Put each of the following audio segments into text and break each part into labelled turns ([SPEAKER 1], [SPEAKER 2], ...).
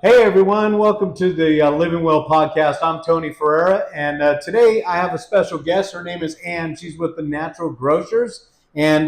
[SPEAKER 1] Hey everyone, welcome to the Living Well podcast. I'm Tony Ferriera, and today I have a special guest. Her name is Ann. She's with the Natural Grocers, and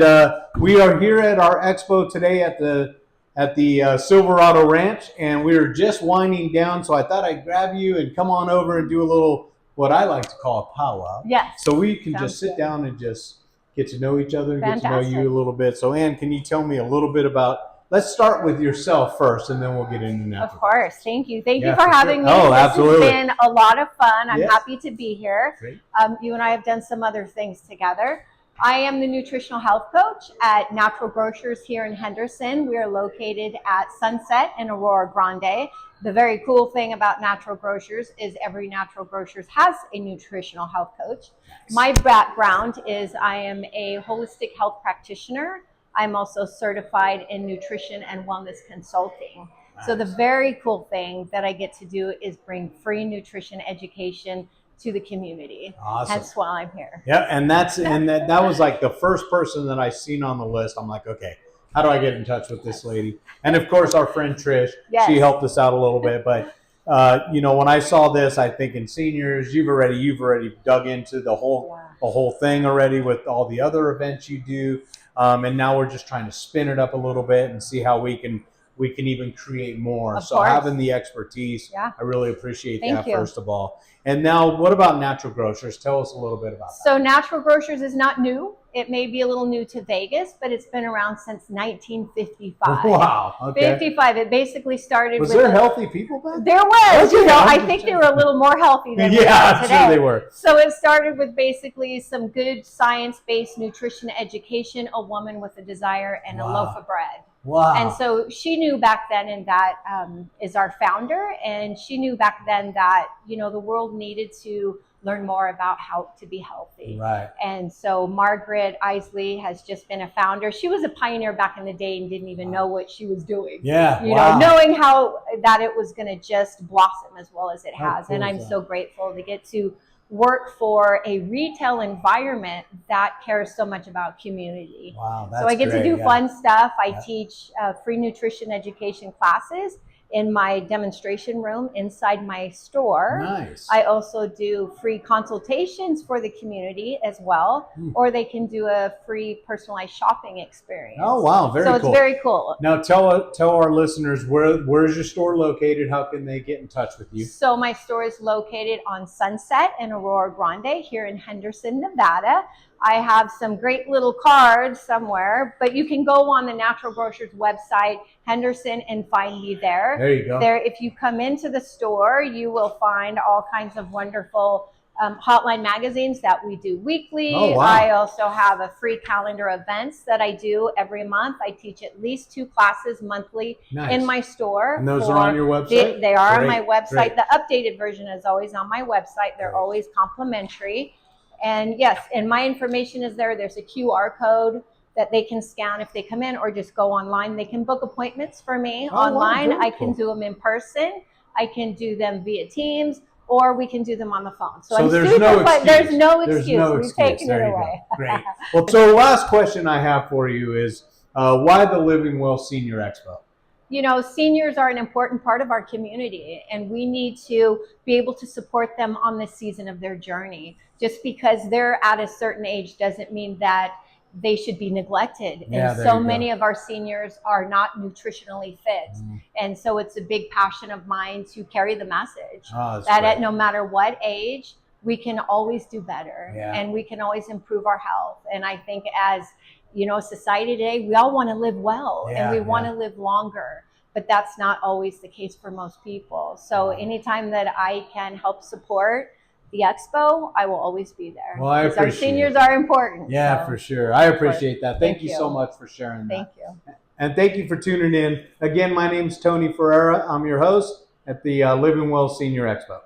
[SPEAKER 1] we are here at our expo today at the Silverado Ranch, and we are just winding down. So I thought I'd grab you and come on over and do a little what I like to call a powwow.
[SPEAKER 2] Yes.
[SPEAKER 1] So we can
[SPEAKER 2] Sounds
[SPEAKER 1] just sit
[SPEAKER 2] good.
[SPEAKER 1] down and just get to know each other and get to know
[SPEAKER 2] Fantastic.
[SPEAKER 1] you a little bit. So Ann, can you tell me a little bit about? Let's start with yourself first, and then we'll get into Natural.
[SPEAKER 2] Of course. Thank you. Thank
[SPEAKER 1] Yeah,
[SPEAKER 2] you for
[SPEAKER 1] for
[SPEAKER 2] having
[SPEAKER 1] sure.
[SPEAKER 2] me.
[SPEAKER 1] Oh, absolutely.
[SPEAKER 2] This has been a lot of fun. I'm
[SPEAKER 1] Yes.
[SPEAKER 2] happy to be here.
[SPEAKER 1] Great.
[SPEAKER 2] You and I have done some other things together. I am the nutritional health coach at Natural Grocers here in Henderson. We are located at Sunset in Aurora, Grande. The very cool thing about Natural Grocers is every Natural Grocers has a nutritional health coach.
[SPEAKER 1] Nice.
[SPEAKER 2] My background is I am a holistic health practitioner. I'm also certified in nutrition and wellness consulting.
[SPEAKER 1] Nice.
[SPEAKER 2] So the very cool thing that I get to do is bring free nutrition education to the community.
[SPEAKER 1] Awesome.
[SPEAKER 2] That's why I'm here.
[SPEAKER 1] Yeah, and that was like the first person that I seen on the list. I'm like, okay, how do I get in touch with this lady? And of course, our friend Trish,
[SPEAKER 2] Yes.
[SPEAKER 1] she helped us out a little bit. But when I saw this, I think in seniors, you've already dug into the whole thing already with all the other events you do. And now we're just trying to spin it up a little bit and see how we can even create more.
[SPEAKER 2] Of
[SPEAKER 1] So
[SPEAKER 2] course.
[SPEAKER 1] having the expertise,
[SPEAKER 2] Yeah.
[SPEAKER 1] I really appreciate
[SPEAKER 2] Thank
[SPEAKER 1] that,
[SPEAKER 2] you.
[SPEAKER 1] first of all. And now, what about Natural Grocers? Tell us a little bit about that.
[SPEAKER 2] So Natural Grocers is not new. It may be a little new to Vegas, but it's been around since 1955.
[SPEAKER 1] Wow. Okay.
[SPEAKER 2] 55. It basically started
[SPEAKER 1] Was
[SPEAKER 2] with
[SPEAKER 1] there healthy people back then?
[SPEAKER 2] There was,
[SPEAKER 1] Okay,
[SPEAKER 2] I
[SPEAKER 1] I'm
[SPEAKER 2] think
[SPEAKER 1] just
[SPEAKER 2] they were a little more healthy than we
[SPEAKER 1] Yeah,
[SPEAKER 2] are
[SPEAKER 1] I'm
[SPEAKER 2] today.
[SPEAKER 1] sure they were.
[SPEAKER 2] So it started with basically some good science-based nutrition education, a woman with a desire, and
[SPEAKER 1] Wow.
[SPEAKER 2] a loaf of bread.
[SPEAKER 1] Wow.
[SPEAKER 2] And so she knew back then, and that is our founder, and she knew back then that, the world needed to learn more about how to be healthy.
[SPEAKER 1] Right.
[SPEAKER 2] And so Margaret Isley has just been a founder. She was a pioneer back in the day and didn't even know what she was doing.
[SPEAKER 1] Yeah.
[SPEAKER 2] Knowing how that it was going to just blossom as well as it
[SPEAKER 1] How
[SPEAKER 2] has.
[SPEAKER 1] cool
[SPEAKER 2] And
[SPEAKER 1] is
[SPEAKER 2] I'm
[SPEAKER 1] that?
[SPEAKER 2] so grateful to get to work for a retail environment that cares so much about community.
[SPEAKER 1] Wow. That's
[SPEAKER 2] So I get
[SPEAKER 1] great.
[SPEAKER 2] to do
[SPEAKER 1] Yeah.
[SPEAKER 2] fun stuff. I
[SPEAKER 1] Yeah.
[SPEAKER 2] teach free nutrition education classes in my demonstration room inside my store.
[SPEAKER 1] Nice.
[SPEAKER 2] I also do free consultations for the community as well, or they can do a free personalized shopping experience.
[SPEAKER 1] Oh, wow. Very
[SPEAKER 2] so
[SPEAKER 1] cool.
[SPEAKER 2] it's very cool.
[SPEAKER 1] Now tell our listeners where's your store located? How can they get in touch with you?
[SPEAKER 2] So my store is located on Sunset in Aurora Grande here in Henderson, Nevada. I have some great little cards somewhere, but you can go on the Natural Grocers website, Henderson, and find me there.
[SPEAKER 1] There you go.
[SPEAKER 2] There, if you come into the store, you will find all kinds of wonderful hotline magazines that we do weekly.
[SPEAKER 1] Oh, wow.
[SPEAKER 2] I also have a free calendar events that I do every month. I teach at least 2 classes monthly
[SPEAKER 1] Nice.
[SPEAKER 2] in my store.
[SPEAKER 1] And those are on your website?
[SPEAKER 2] They are
[SPEAKER 1] Great,
[SPEAKER 2] on my website.
[SPEAKER 1] great.
[SPEAKER 2] The updated version is always on my website. They're
[SPEAKER 1] Great.
[SPEAKER 2] always complimentary. And yes, and my information is there. There's a QR code that they can scan if they come in, or just go online. They can book appointments for me
[SPEAKER 1] wow,
[SPEAKER 2] online.
[SPEAKER 1] very
[SPEAKER 2] I can
[SPEAKER 1] cool.
[SPEAKER 2] do them in person. I can do them via Teams, or we can do them on the phone.
[SPEAKER 1] So
[SPEAKER 2] I'm
[SPEAKER 1] there's
[SPEAKER 2] super
[SPEAKER 1] no
[SPEAKER 2] fun.
[SPEAKER 1] excuse.
[SPEAKER 2] There's no excuse.
[SPEAKER 1] There's no
[SPEAKER 2] We've
[SPEAKER 1] excuse.
[SPEAKER 2] taken
[SPEAKER 1] There
[SPEAKER 2] it
[SPEAKER 1] you go.
[SPEAKER 2] away.
[SPEAKER 1] Great. Well, so last question I have for you is why the Living Well Senior Expo?
[SPEAKER 2] Seniors are an important part of our community, and we need to be able to support them on this season of their journey. Just because they're at a certain age doesn't mean that they should be neglected.
[SPEAKER 1] Yeah,
[SPEAKER 2] And
[SPEAKER 1] there
[SPEAKER 2] so
[SPEAKER 1] you go.
[SPEAKER 2] many of our seniors are not nutritionally fit. And so it's a big passion of mine to carry the message
[SPEAKER 1] Oh, that's
[SPEAKER 2] that
[SPEAKER 1] great.
[SPEAKER 2] at no matter what age, we can always do better,
[SPEAKER 1] Yeah.
[SPEAKER 2] and we can always improve our health. And I think as society today, we all want to live well,
[SPEAKER 1] Yeah,
[SPEAKER 2] and we want
[SPEAKER 1] yeah.
[SPEAKER 2] to live longer, but that's not always the case for most people. So anytime that I can help support the expo, I will always be there.
[SPEAKER 1] Well, I
[SPEAKER 2] because our
[SPEAKER 1] appreciate
[SPEAKER 2] seniors
[SPEAKER 1] it.
[SPEAKER 2] are important.
[SPEAKER 1] Yeah,
[SPEAKER 2] so
[SPEAKER 1] for sure. I appreciate that. Thank
[SPEAKER 2] Thank
[SPEAKER 1] you
[SPEAKER 2] you.
[SPEAKER 1] so much for sharing that.
[SPEAKER 2] Thank you.
[SPEAKER 1] And thank you for tuning in. Again, my name's Tony Ferriera. I'm your host at the Living Well Senior Expo.